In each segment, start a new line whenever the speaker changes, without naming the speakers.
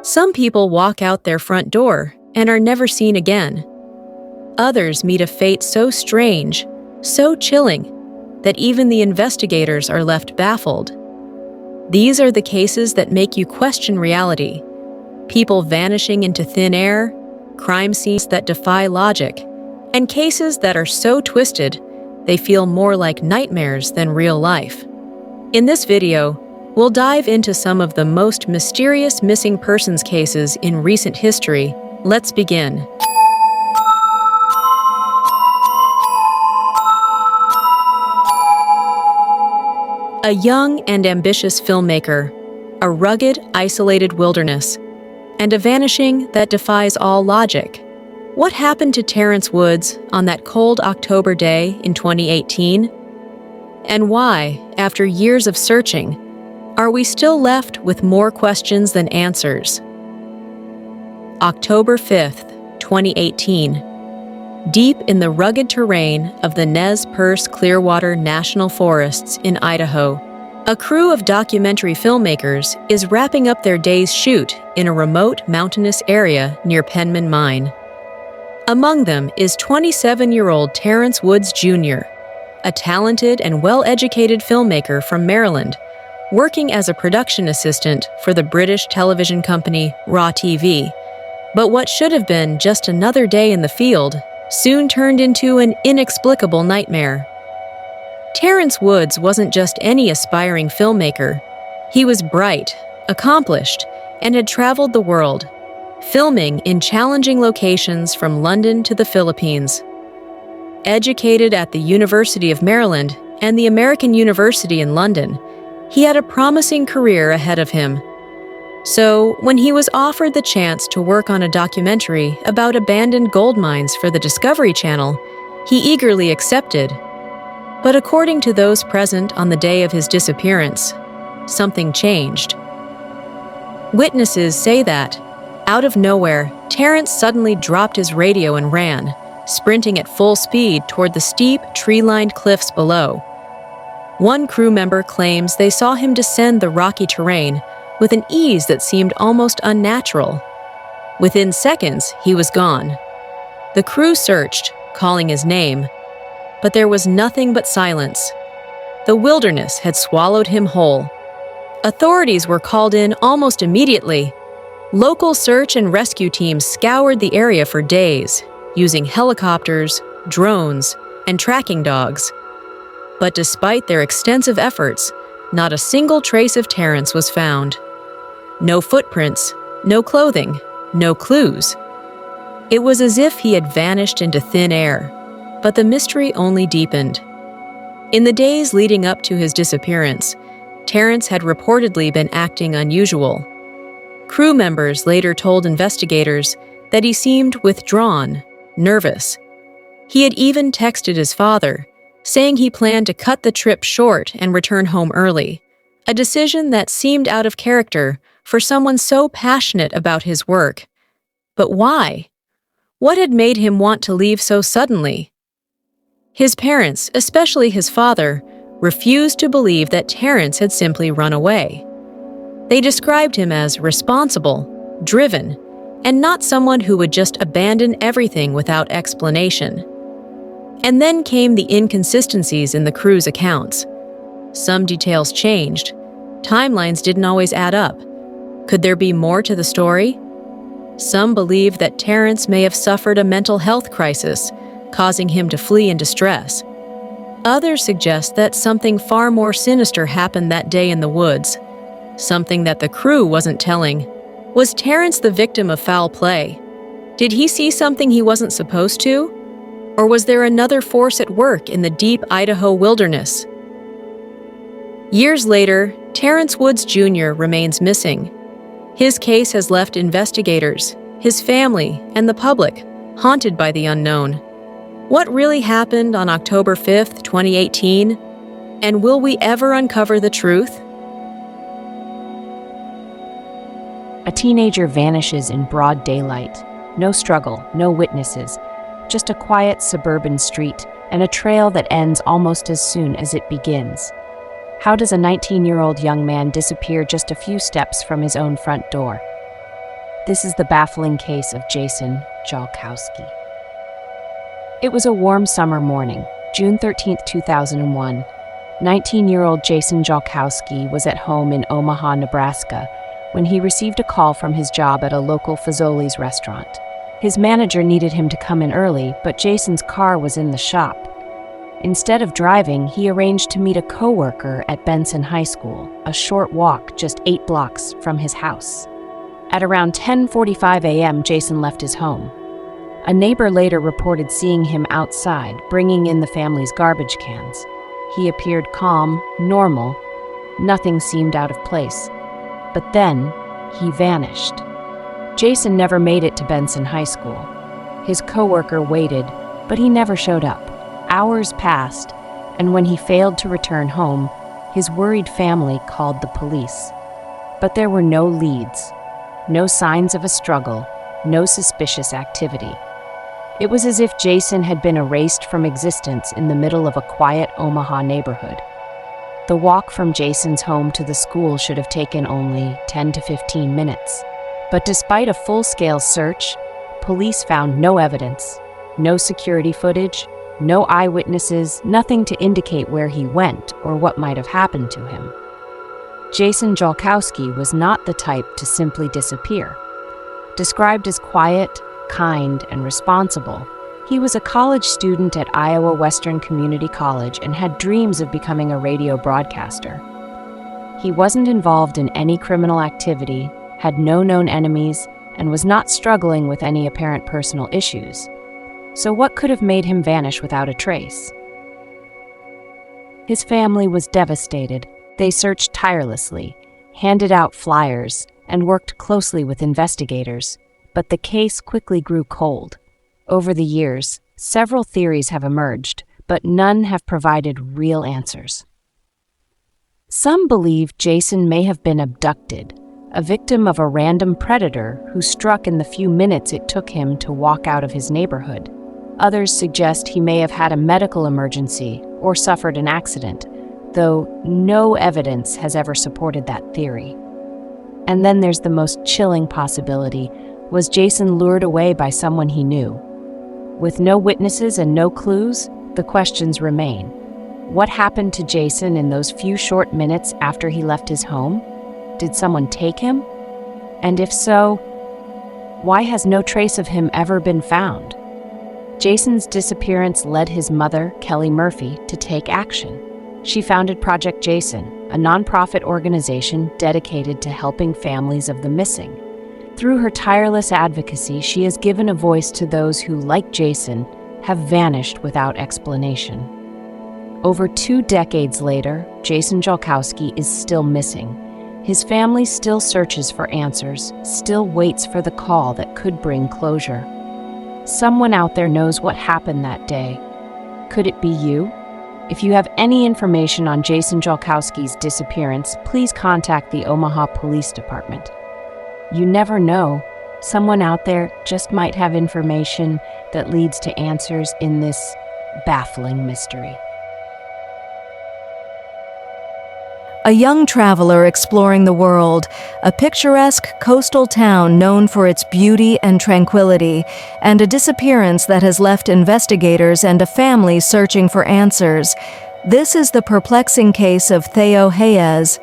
Some people walk out their front door and are never seen again. Others meet a fate so strange, so chilling, that even the investigators are left baffled. These are the cases that make you question reality. People vanishing into thin air, crime scenes that defy logic, and cases that are so twisted they feel more like nightmares than real life. In this video, we'll dive into some of the most mysterious missing persons cases in recent history. Let's begin. A young and ambitious filmmaker, a rugged, isolated wilderness, and a vanishing that defies all logic. What happened to Terrence Woods on that cold October day in 2018? And why, after years of searching, are we still left with more questions than answers? October 5th, 2018. Deep in the rugged terrain of the Nez Perce Clearwater National Forests in Idaho, a crew of documentary filmmakers is wrapping up their day's shoot in a remote mountainous area near Penman Mine. Among them is 27-year-old Terrence Woods Jr., a talented and well-educated filmmaker from Maryland, working as a production assistant for the British television company Raw TV. But what should have been just another day in the field soon turned into an inexplicable nightmare. Terrence Woods wasn't just any aspiring filmmaker. He was bright, accomplished, and had traveled the world, filming in challenging locations from London to the Philippines. Educated at the University of Maryland and the American University in London, he had a promising career ahead of him. So, when he was offered the chance to work on a documentary about abandoned gold mines for the Discovery Channel, he eagerly accepted. But according to those present on the day of his disappearance, something changed. Witnesses say that, out of nowhere, Terrence suddenly dropped his radio and ran, sprinting at full speed toward the steep, tree-lined cliffs below. One crew member claims they saw him descend the rocky terrain with an ease that seemed almost unnatural. Within seconds, he was gone. The crew searched, calling his name, but there was nothing but silence. The wilderness had swallowed him whole. Authorities were called in almost immediately. Local search and rescue teams scoured the area for days, using helicopters, drones, and tracking dogs. But despite their extensive efforts, not a single trace of Terrence was found. No footprints, no clothing, no clues. It was as if he had vanished into thin air, but the mystery only deepened. In the days leading up to his disappearance, Terrence had reportedly been acting unusual. Crew members later told investigators that he seemed withdrawn, nervous. He had even texted his father, saying he planned to cut the trip short and return home early, a decision that seemed out of character for someone so passionate about his work. But why? What had made him want to leave so suddenly? His parents, especially his father, refused to believe that Terrence had simply run away. They described him as responsible, driven, and not someone who would just abandon everything without explanation. And then came the inconsistencies in the crew's accounts. Some details changed. Timelines didn't always add up. Could there be more to the story? Some believe that Terrence may have suffered a mental health crisis, causing him to flee in distress. Others suggest that something far more sinister happened that day in the woods, something that the crew wasn't telling. Was Terrence the victim of foul play? Did he see something he wasn't supposed to? Or was there another force at work in the deep Idaho wilderness? Years later, Terrence Woods Jr. remains missing. His case has left investigators, his family, and the public haunted by the unknown. What really happened on October 5th, 2018? And will we ever uncover the truth?
A teenager vanishes in broad daylight. No struggle, no witnesses, just a quiet suburban street and a trail that ends almost as soon as it begins. How does a 19-year-old young man disappear just a few steps from his own front door? This is the baffling case of Jason Jolkowski. It was a warm summer morning, June 13, 2001. 19-year-old Jason Jolkowski was at home in Omaha, Nebraska, when he received a call from his job at a local Fazoli's restaurant. His manager needed him to come in early, but Jason's car was in the shop. Instead of driving, he arranged to meet a coworker at Benson High School, a short walk just 8 blocks from his house. At around 10:45 a.m., Jason left his home. A neighbor later reported seeing him outside, bringing in the family's garbage cans. He appeared calm, normal. Nothing seemed out of place. But then, he vanished. Jason never made it to Benson High School. His coworker waited, but he never showed up. Hours passed, and when he failed to return home, his worried family called the police. But there were no leads, no signs of a struggle, no suspicious activity. It was as if Jason had been erased from existence in the middle of a quiet Omaha neighborhood. The walk from Jason's home to the school should have taken only 10 to 15 minutes. But despite a full-scale search, police found no evidence, no security footage, no eyewitnesses, nothing to indicate where he went or what might have happened to him. Jason Jolkowski was not the type to simply disappear. Described as quiet, kind, and responsible, he was a college student at Iowa Western Community College and had dreams of becoming a radio broadcaster. He wasn't involved in any criminal activity, had no known enemies, and was not struggling with any apparent personal issues. So what could have made him vanish without a trace? His family was devastated. They searched tirelessly, handed out flyers, and worked closely with investigators. But the case quickly grew cold. Over the years, several theories have emerged, but none have provided real answers. Some believe Jason may have been abducted, a victim of a random predator who struck in the few minutes it took him to walk out of his neighborhood. Others suggest he may have had a medical emergency or suffered an accident, though no evidence has ever supported that theory. And then there's the most chilling possibility. Was Jason lured away by someone he knew? With no witnesses and no clues, the questions remain. What happened to Jason in those few short minutes after he left his home? Did someone take him? And if so, why has no trace of him ever been found? Jason's disappearance led his mother, Kelly Murphy, to take action. She founded Project Jason, a nonprofit organization dedicated to helping families of the missing. Through her tireless advocacy, she has given a voice to those who, like Jason, have vanished without explanation. Over 2 decades later, Jason Jolkowski is still missing. His family still searches for answers, still waits for the call that could bring closure. Someone out there knows what happened that day. Could it be you? If you have any information on Jason Jolkowski's disappearance, please contact the Omaha Police Department. You never know. Someone out there just might have information that leads to answers in this baffling mystery.
A young traveler exploring the world, a picturesque coastal town known for its beauty and tranquility, and a disappearance that has left investigators and a family searching for answers. This is the perplexing case of Theo Hayez.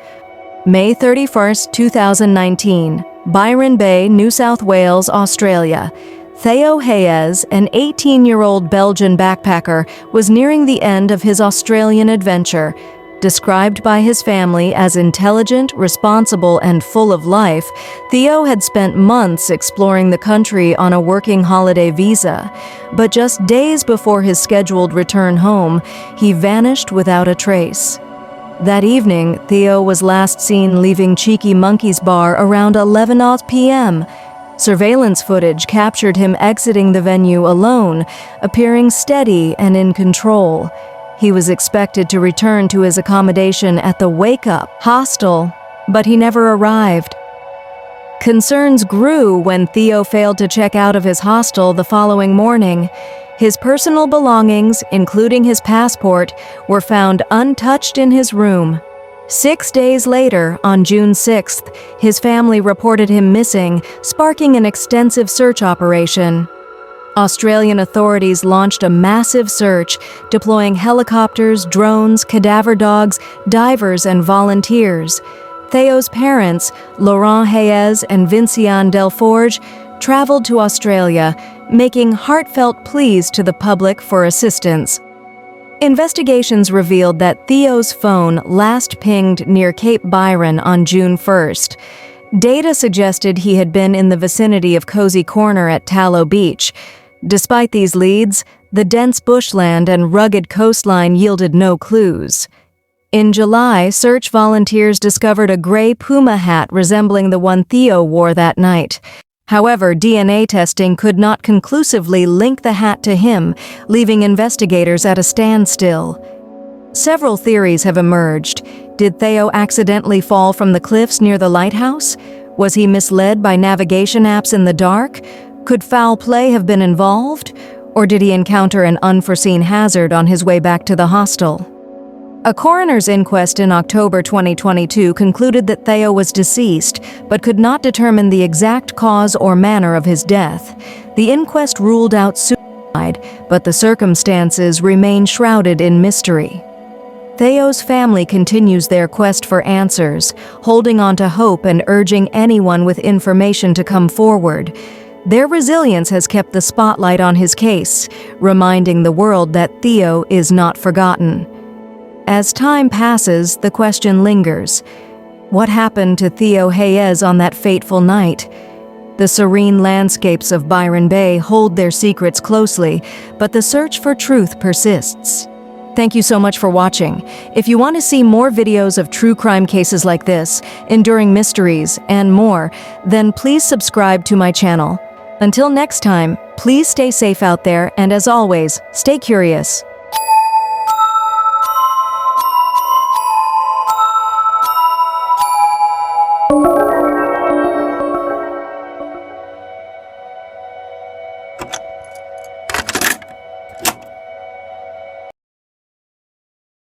May 31, 2019, Byron Bay, New South Wales, Australia. Theo Hayez, an 18-year-old Belgian backpacker, was nearing the end of his Australian adventure. Described by his family as intelligent, responsible, and full of life, Theo had spent months exploring the country on a working holiday visa. But just days before his scheduled return home, he vanished without a trace. That evening, Theo was last seen leaving Cheeky Monkey's bar around 11 p.m. Surveillance footage captured him exiting the venue alone, appearing steady and in control. He was expected to return to his accommodation at the Wake Up hostel, but he never arrived. Concerns grew when Theo failed to check out of his hostel the following morning. His personal belongings, including his passport, were found untouched in his room.
6 days later, on June 6th, his family reported him missing, sparking an extensive search operation. Australian authorities launched a massive search, deploying helicopters, drones, cadaver dogs, divers, and volunteers. Theo's parents, Laurent Hayez and Vinciane Delforge, traveled to Australia, making heartfelt pleas to the public for assistance. Investigations revealed that Theo's phone last pinged near Cape Byron on June 1st. Data suggested he had been in the vicinity of Cozy Corner at Tallow Beach. Despite these leads, the dense bushland and rugged coastline yielded no clues. In July, search volunteers discovered a gray puma hat resembling the one Theo wore that night. However, DNA testing could not conclusively link the hat to him, leaving investigators at a standstill. Several theories have emerged. Did Theo accidentally fall from the cliffs near the lighthouse? Was he misled by navigation apps in the dark? Could foul play have been involved? Or did he encounter an unforeseen hazard on his way back to the hostel? A coroner's inquest in October 2022 concluded that Theo was deceased, but could not determine the exact cause or manner of his death. The inquest ruled out suicide, but the circumstances remain shrouded in mystery. Theo's family continues their quest for answers, holding on to hope and urging anyone with information to come forward. Their resilience has kept the spotlight on his case, reminding the world that Theo is not forgotten. As time passes, the question lingers. What happened to Theo Hayez on that fateful night? The serene landscapes of Byron Bay hold their secrets closely, but the search for truth persists. Thank you so much for watching. If you want to see more videos of true crime cases like this, enduring mysteries, and more, then please subscribe to my channel. Until next time, please stay safe out there, and as always, stay curious.